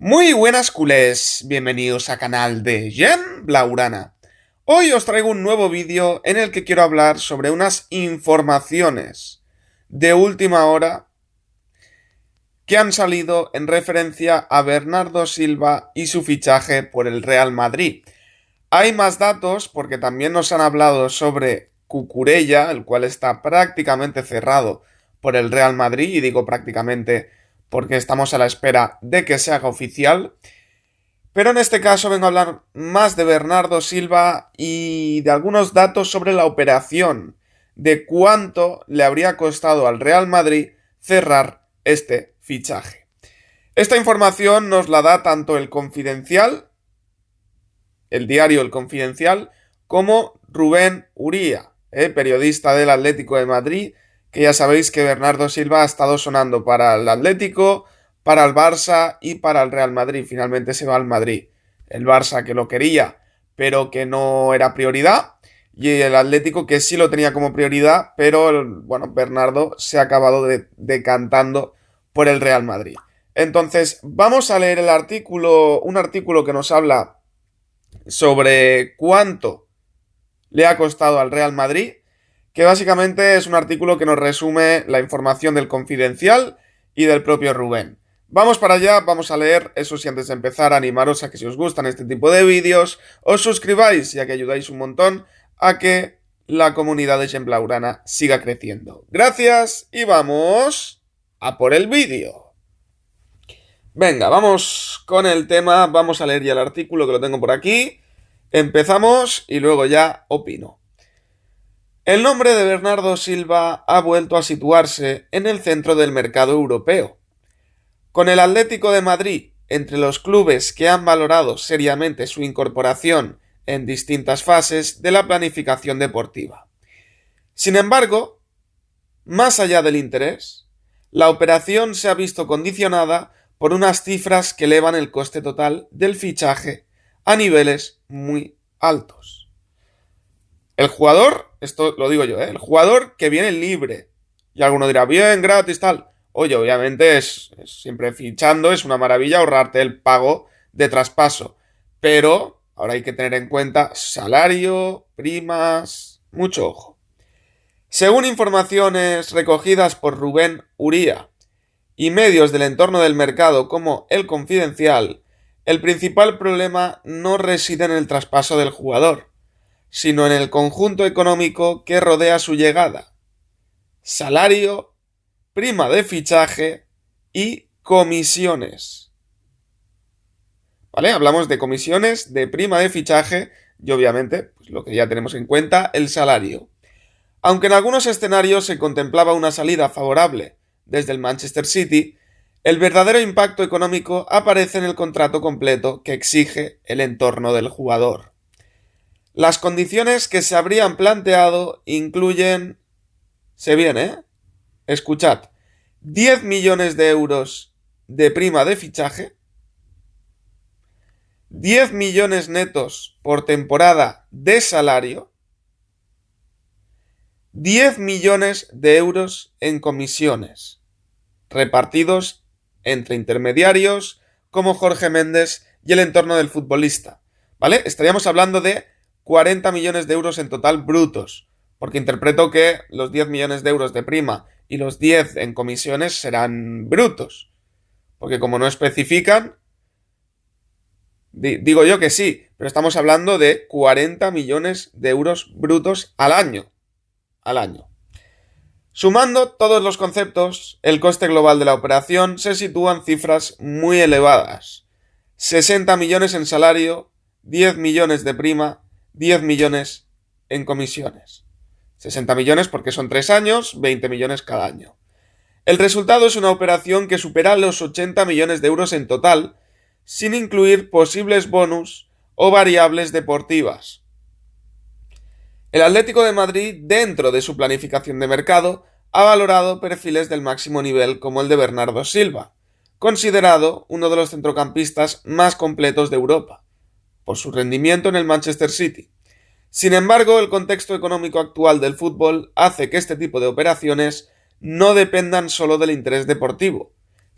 Muy buenas culés, bienvenidos a canal de Jen Blaurana. Hoy os traigo un nuevo vídeo en el que quiero hablar sobre unas informaciones de última hora que han salido en referencia a Bernardo Silva y su fichaje por el Real Madrid. Hay más datos porque también nos han hablado sobre Cucurella, el cual está prácticamente cerrado por el Real Madrid, y digo prácticamente porque estamos a la espera de que se haga oficial. Pero en este caso vengo a hablar más de Bernardo Silva y de algunos datos sobre la operación, de cuánto le habría costado al Real Madrid cerrar este fichaje. Esta información nos la da tanto el Confidencial, el diario El Confidencial, como Rubén Uría, periodista del Atlético de Madrid, que ya sabéis que Bernardo Silva ha estado sonando para el Atlético, para el Barça y para el Real Madrid. Finalmente se va al Madrid. El Barça que lo quería, pero que no era prioridad. Y el Atlético que sí lo tenía como prioridad, pero bueno, Bernardo se ha acabado decantando por el Real Madrid. Entonces, vamos a leer un artículo que nos habla sobre cuánto le ha costado al Real Madrid, que básicamente es un artículo que nos resume la información del Confidencial y del propio Rubén. Vamos para allá, vamos a leer. Eso sí, antes de empezar, animaros a que si os gustan este tipo de vídeos, os suscribáis, ya que ayudáis un montón a que la comunidad de Jen Blaurana siga creciendo. Gracias y vamos a por el vídeo. Venga, vamos con el tema, vamos a leer ya el artículo que lo tengo por aquí. Empezamos y luego ya opino. El nombre de Bernardo Silva ha vuelto a situarse en el centro del mercado europeo. Con el Atlético de Madrid entre los clubes que han valorado seriamente su incorporación en distintas fases de la planificación deportiva. Sin embargo, más allá del interés, la operación se ha visto condicionada por unas cifras que elevan el coste total del fichaje a niveles muy altos. El jugador, esto lo digo yo, el jugador que viene libre. Y alguno dirá, bien, gratis, tal. Oye, obviamente es siempre fichando, es una maravilla ahorrarte el pago de traspaso. Pero ahora hay que tener en cuenta salario, primas, mucho ojo. Según informaciones recogidas por Rubén Uría y medios del entorno del mercado como El Confidencial, el principal problema no reside en el traspaso del jugador, sino en el conjunto económico que rodea su llegada: salario, prima de fichaje y comisiones. ¿Vale? Hablamos de comisiones, de prima de fichaje y obviamente, pues lo que ya tenemos en cuenta, el salario. Aunque en algunos escenarios se contemplaba una salida favorable desde el Manchester City, el verdadero impacto económico aparece en el contrato completo que exige el entorno del jugador. Las condiciones que se habrían planteado incluyen... Se viene, escuchad, 10 millones de euros de prima de fichaje, 10 millones netos por temporada de salario, 10 millones de euros en comisiones, repartidos entre intermediarios como Jorge Méndez y el entorno del futbolista. ¿Vale? Estaríamos hablando de 40 millones de euros en total brutos, porque interpreto que los 10 millones de euros de prima y los 10 en comisiones serán brutos, porque como no especifican, digo yo que sí, pero estamos hablando de 40 millones de euros brutos al año. Sumando todos los conceptos, el coste global de la operación se sitúa en cifras muy elevadas: 60 millones en salario, 10 millones de prima, 10 millones en comisiones. 60 millones porque son 3 años, 20 millones cada año. El resultado es una operación que supera los 80 millones de euros en total, sin incluir posibles bonus o variables deportivas. El Atlético de Madrid, dentro de su planificación de mercado, ha valorado perfiles del máximo nivel como el de Bernardo Silva, considerado uno de los centrocampistas más completos de Europa, por su rendimiento en el Manchester City. Sin embargo, el contexto económico actual del fútbol hace que este tipo de operaciones no dependan solo del interés deportivo,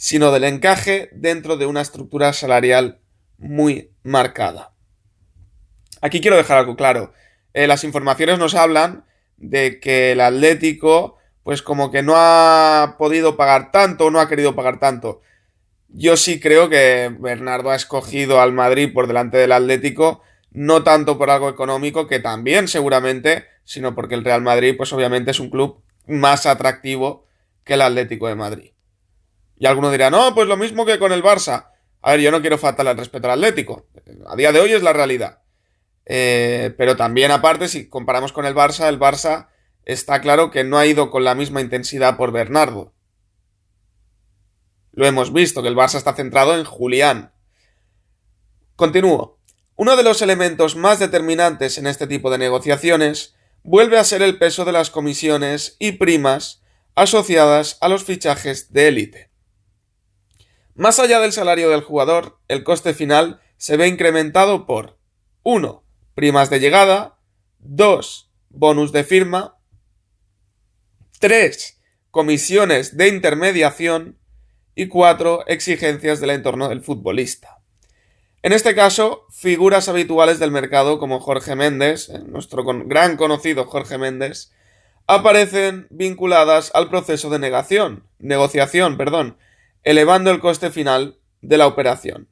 sino del encaje dentro de una estructura salarial muy marcada. Aquí quiero dejar algo claro. Las informaciones nos hablan de que el Atlético, pues como que no ha podido pagar tanto o no ha querido pagar tanto. Yo sí creo que Bernardo ha escogido al Madrid por delante del Atlético, no tanto por algo económico, que también seguramente, sino porque el Real Madrid, pues obviamente es un club más atractivo que el Atlético de Madrid. Y alguno dirá, no, pues lo mismo que con el Barça. A ver, yo no quiero faltarle al respeto al Atlético. A día de hoy es la realidad. Pero también aparte, si comparamos con el Barça está claro que no ha ido con la misma intensidad por Bernardo. Lo hemos visto, que el Barça está centrado en Julián. Continúo. Uno de los elementos más determinantes en este tipo de negociaciones vuelve a ser el peso de las comisiones y primas asociadas a los fichajes de élite. Más allá del salario del jugador, el coste final se ve incrementado por 1. Primas de llegada, 2. Bonus de firma, 3. Comisiones de intermediación y 4. Exigencias del entorno del futbolista. En este caso, figuras habituales del mercado como Jorge Méndez, nuestro gran conocido Jorge Méndez, aparecen vinculadas al proceso de negociación, elevando el coste final de la operación.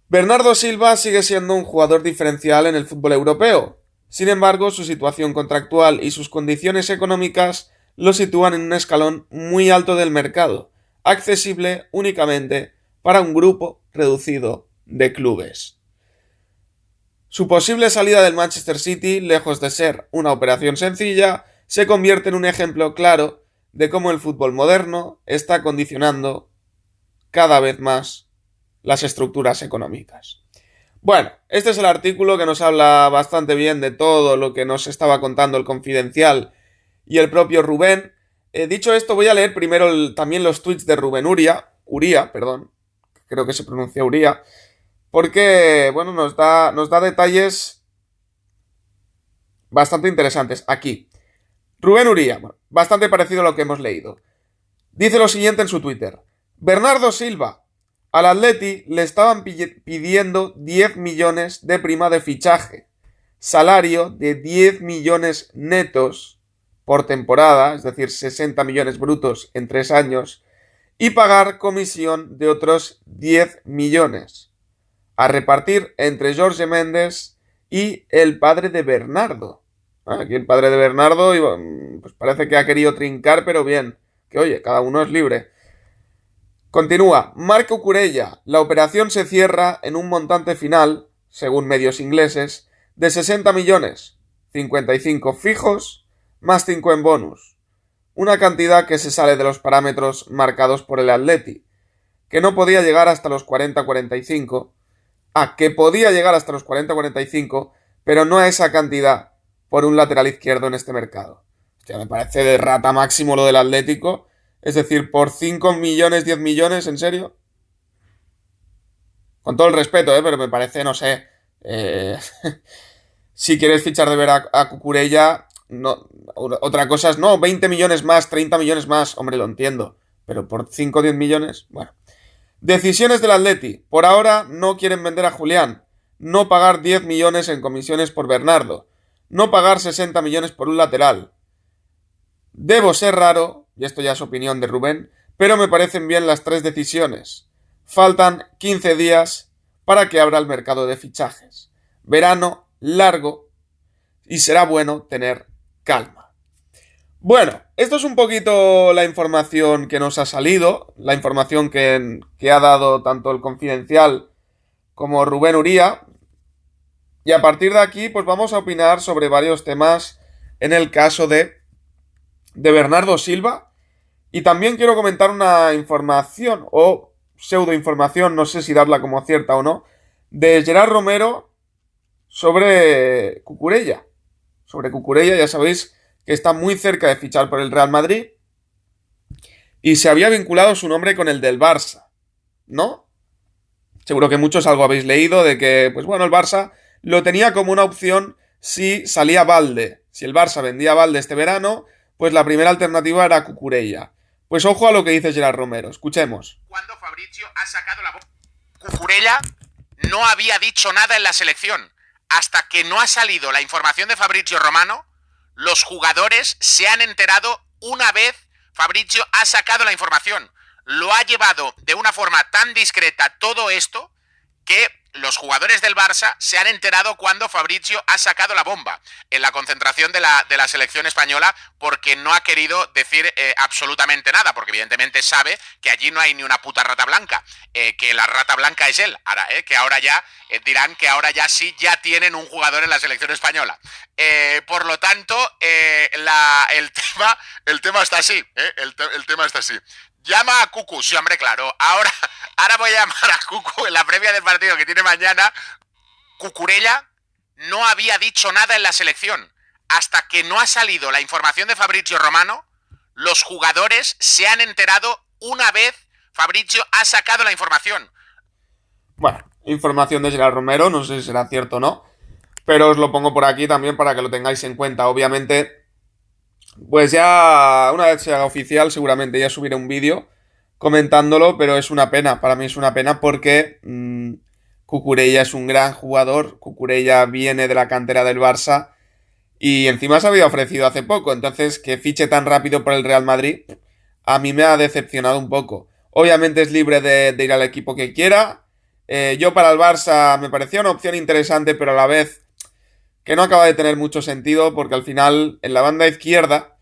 Bernardo Silva sigue siendo un jugador diferencial en el fútbol europeo. Sin embargo, su situación contractual y sus condiciones económicas lo sitúan en un escalón muy alto del mercado, accesible únicamente para un grupo reducido de clubes. Su posible salida del Manchester City, lejos de ser una operación sencilla, se convierte en un ejemplo claro de cómo el fútbol moderno está condicionando cada vez más las estructuras económicas. Bueno, este es el artículo que nos habla bastante bien de todo lo que nos estaba contando el Confidencial y el propio Rubén. Dicho esto, voy a leer primero también los tweets de Rubén Uría, creo que se pronuncia Uría, porque, bueno, nos da detalles bastante interesantes aquí. Rubén Uría, bastante parecido a lo que hemos leído. Dice lo siguiente en su Twitter. Bernardo Silva. Al Atleti le estaban pidiendo 10 millones de prima de fichaje. Salario de 10 millones netos por temporada, es decir, 60 millones brutos en 3 años, y pagar comisión de otros 10 millones. A repartir entre Jorge Méndez y el padre de Bernardo. Aquí el padre de Bernardo, pues parece que ha querido trincar, pero bien. Que oye, cada uno es libre. Continúa. Marco Cucurella. La operación se cierra en un montante final, según medios ingleses, de 60 millones. 55 fijos, más 5 en bonus. Una cantidad que se sale de los parámetros marcados por el Atleti, que no podía llegar hasta los 40-45. Que podía llegar hasta los 40-45, pero no a esa cantidad por un lateral izquierdo en este mercado. Hostia, me parece de rata máximo lo del Atlético. Es decir, por 5 millones, 10 millones, ¿en serio? Con todo el respeto, pero me parece, no sé. Si quieres fichar de ver a Cucurella, no, otra cosa es, no, 20 millones más, 30 millones más, hombre, lo entiendo. Pero por 5 o 10 millones, bueno. Decisiones del Atleti. Por ahora no quieren vender a Julián. No pagar 10 millones en comisiones por Bernardo. No pagar 60 millones por un lateral. Debo ser raro, y esto ya es opinión de Rubén, pero me parecen bien las 3 decisiones. Faltan 15 días para que abra el mercado de fichajes. Verano largo y será bueno tener calma. Bueno, esto es un poquito la información que nos ha salido, la información que ha dado tanto el Confidencial como Rubén Uría. Y a partir de aquí, pues vamos a opinar sobre varios temas en el caso de Bernardo Silva. Y también quiero comentar una información o pseudoinformación, no sé si darla como cierta o no, de Gerard Romero sobre Cucurella. Sobre Cucurella, ya sabéis que está muy cerca de fichar por el Real Madrid y se había vinculado su nombre con el del Barça, ¿no? Seguro que muchos algo habéis leído de que, pues bueno, el Barça lo tenía como una opción si salía Balde. Si el Barça vendía a Balde este verano, pues la primera alternativa era Cucurella. Pues ojo a lo que dice Gerard Romero, escuchemos. Cuando Fabrizio ha sacado la bomba. Cucurella no había dicho nada en la selección. Hasta que no ha salido la información de Fabrizio Romano, los jugadores se han enterado una vez Fabrizio ha sacado la información. Lo ha llevado de una forma tan discreta todo esto que los jugadores del Barça se han enterado cuando Fabrizio ha sacado la bomba en la concentración de la selección española, porque no ha querido decir absolutamente nada, porque evidentemente sabe que allí no hay ni una puta rata blanca, que la rata blanca es él, que ahora ya dirán que ahora ya sí ya tienen un jugador en la selección española. Por lo tanto, el tema está así, el tema está así. Llama a Cucu, sí, hombre, claro. Ahora voy a llamar a Cucu en la previa del partido que tiene mañana. Cucurella no había dicho nada en la selección. Hasta que no ha salido la información de Fabrizio Romano, los jugadores se han enterado una vez Fabrizio ha sacado la información. Bueno, información de Gerard Romero, no sé si será cierto o no, pero os lo pongo por aquí también para que lo tengáis en cuenta. Obviamente, pues ya una vez se haga oficial, seguramente ya subiré un vídeo comentándolo, pero es una pena, para mí es una pena porque Cucurella es un gran jugador, Cucurella viene de la cantera del Barça y encima se había ofrecido hace poco, entonces que fiche tan rápido por el Real Madrid a mí me ha decepcionado un poco. Obviamente es libre de ir al equipo que quiera. Yo para el Barça me parecía una opción interesante, pero a la vez que no acaba de tener mucho sentido porque al final en la banda izquierda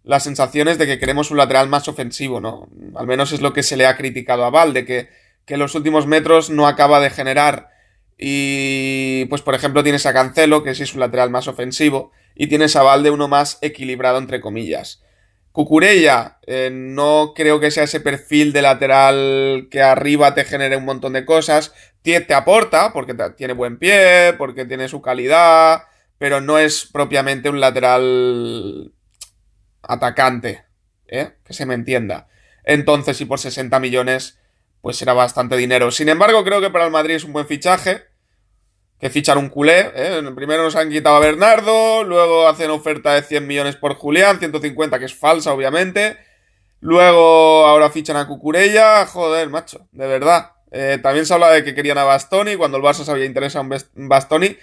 la sensación es de que queremos un lateral más ofensivo, ¿no? Al menos es lo que se le ha criticado a Valde, que en los últimos metros no acaba de generar. Y pues por ejemplo tienes a Cancelo, que sí es un lateral más ofensivo, y tienes a Valde uno más equilibrado entre comillas. Cucurella, no creo que sea ese perfil de lateral que arriba te genere un montón de cosas. Te aporta, porque tiene buen pie, porque tiene su calidad, pero no es propiamente un lateral atacante, que se me entienda. Entonces, y por 60 millones, pues será bastante dinero. Sin embargo, creo que para el Madrid es un buen fichaje. Que fichan un culé, Primero nos han quitado a Bernardo, luego hacen oferta de 100 millones por Julián, 150, que es falsa, obviamente. Luego ahora fichan a Cucurella, joder, macho, de verdad. También se habla de que querían a Bastoni, cuando el Barça se había interesado en Bastoni.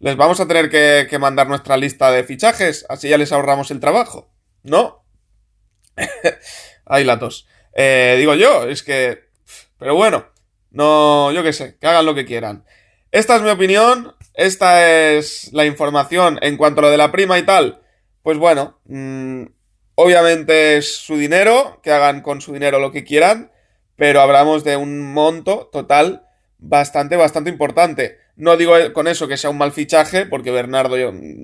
Les vamos a tener que mandar nuestra lista de fichajes, así ya les ahorramos el trabajo, ¿no? Ahí la tos. Digo yo, es que... Pero bueno, no, yo qué sé, que hagan lo que quieran. Esta es mi opinión, esta es la información en cuanto a lo de la prima y tal. Pues bueno, obviamente es su dinero, que hagan con su dinero lo que quieran, pero hablamos de un monto total bastante importante. No digo con eso que sea un mal fichaje, porque Bernardo,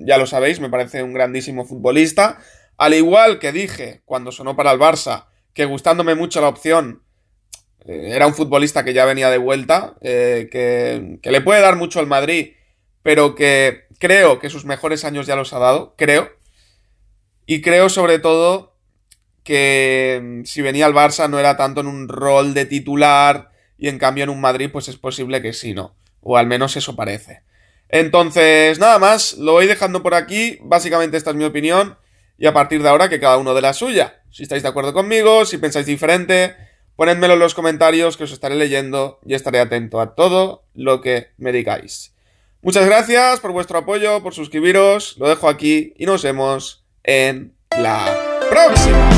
ya lo sabéis, me parece un grandísimo futbolista. Al igual que dije cuando sonó para el Barça, que gustándome mucho la opción, era un futbolista que ya venía de vuelta, que le puede dar mucho al Madrid, pero que creo que sus mejores años ya los ha dado, creo. Y creo sobre todo que si venía al Barça no era tanto en un rol de titular y en cambio en un Madrid pues es posible que sí, ¿no? O al menos eso parece. Entonces, nada más, lo voy dejando por aquí, básicamente esta es mi opinión y a partir de ahora que cada uno de la suya. Si estáis de acuerdo conmigo, si pensáis diferente, ponedmelo en los comentarios que os estaré leyendo y estaré atento a todo lo que me digáis. Muchas gracias por vuestro apoyo, por suscribiros, lo dejo aquí y nos vemos en la próxima.